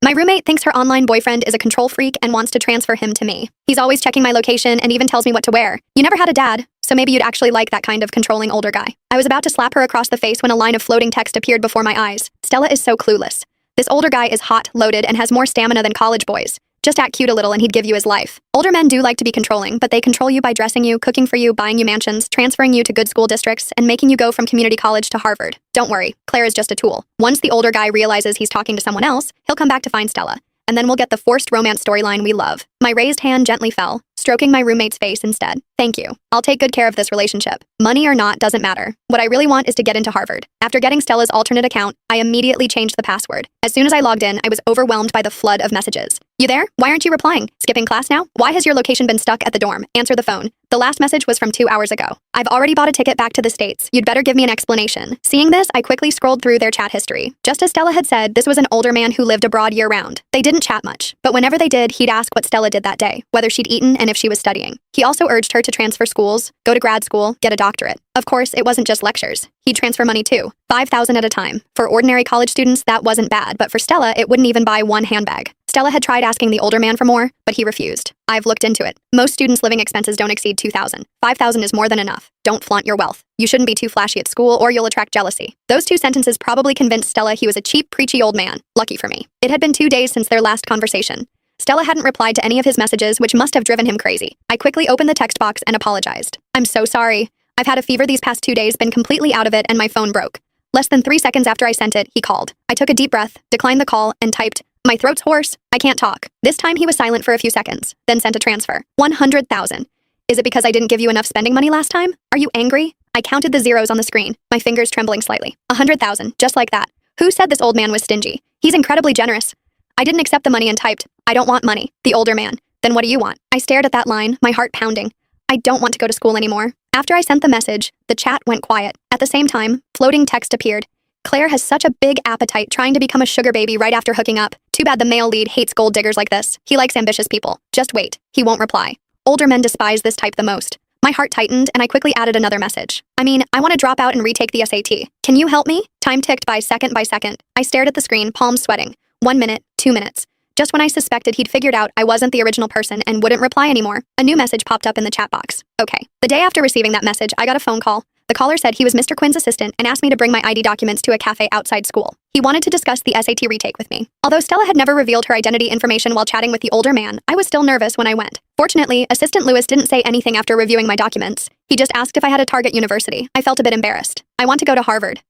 My roommate thinks her online boyfriend is a control freak and wants to transfer him to me. He's always checking my location and even tells me what to wear. You never had a dad, so maybe you'd actually like that kind of controlling older guy. I was about to slap her across the face when a line of floating text appeared before my eyes. Stella is so clueless. This older guy is hot, loaded, and has more stamina than college boys. Just act cute a little and he'd give you his life. Older men do like to be controlling, but they control you by dressing you, cooking for you, buying you mansions, transferring you to good school districts, and making you go from community college to Harvard. Don't worry, Claire is just a tool. Once the older guy realizes he's talking to someone else, he'll come back to find Stella. And then we'll get the forced romance storyline we love. My raised hand gently fell, stroking my roommate's face instead. Thank you. I'll take good care of this relationship. Money or not doesn't matter. What I really want is to get into Harvard. After getting Stella's alternate account, I immediately changed the password. As soon as I logged in, I was overwhelmed by the flood of messages. You there? Why aren't you replying? Skipping class now? Why has your location been stuck at the dorm? Answer the phone. The last message was from 2 hours ago. I've already bought a ticket back to the States. You'd better give me an explanation. Seeing this, I quickly scrolled through their chat history. Just as Stella had said, this was an older man who lived abroad year-round. They didn't chat much, but whenever they did, he'd ask what Stella did that day, whether she'd eaten and if she was studying. He also urged her to transfer schools, go to grad school, get a doctorate. Of course, it wasn't just lectures. He'd transfer money too, $5,000 at a time. For ordinary college students, that wasn't bad, but for Stella, it wouldn't even buy one handbag. Stella had tried asking the older man for more, but he refused. I've looked into it. Most students' living expenses don't exceed $2,000. $5,000 is more than enough. Don't flaunt your wealth. You shouldn't be too flashy at school or you'll attract jealousy. Those two sentences probably convinced Stella he was a cheap, preachy old man. Lucky for me. It had been 2 days since their last conversation. Stella hadn't replied to any of his messages, which must have driven him crazy. I quickly opened the text box and apologized. I'm so sorry. I've had a fever these past 2 days, been completely out of it, and my phone broke. Less than 3 seconds after I sent it, he called. I took a deep breath, declined the call, and typed, "My throat's hoarse. I can't talk." This time he was silent for a few seconds, then sent a transfer. 100,000. Is it because I didn't give you enough spending money last time? Are you angry? I counted the zeros on the screen, my fingers trembling slightly. 100,000, just like that. Who said this old man was stingy? He's incredibly generous. I didn't accept the money and typed, "I don't want money." The older man. Then what do you want? I stared at that line, my heart pounding. I don't want to go to school anymore. After I sent the message, the chat went quiet. At the same time, floating text appeared. Claire has such a big appetite trying to become a sugar baby right after hooking up. Too bad the male lead hates gold diggers like this. He likes ambitious people. Just wait. He won't reply. Older men despise this type the most. My heart tightened and I quickly added another message. I mean, I want to drop out and retake the SAT. Can you help me? Time ticked by second. I stared at the screen, palms sweating. 1 minute, 2 minutes. Just when I suspected he'd figured out I wasn't the original person and wouldn't reply anymore, a new message popped up in the chat box. Okay. The day after receiving that message, I got a phone call. The caller said he was Mr. Quinn's assistant and asked me to bring my ID documents to a cafe outside school. He wanted to discuss the SAT retake with me. Although Stella had never revealed her identity information while chatting with the older man, I was still nervous when I went. Fortunately, Assistant Lewis didn't say anything after reviewing my documents. He just asked if I had a target university. I felt a bit embarrassed. I want to go to Harvard.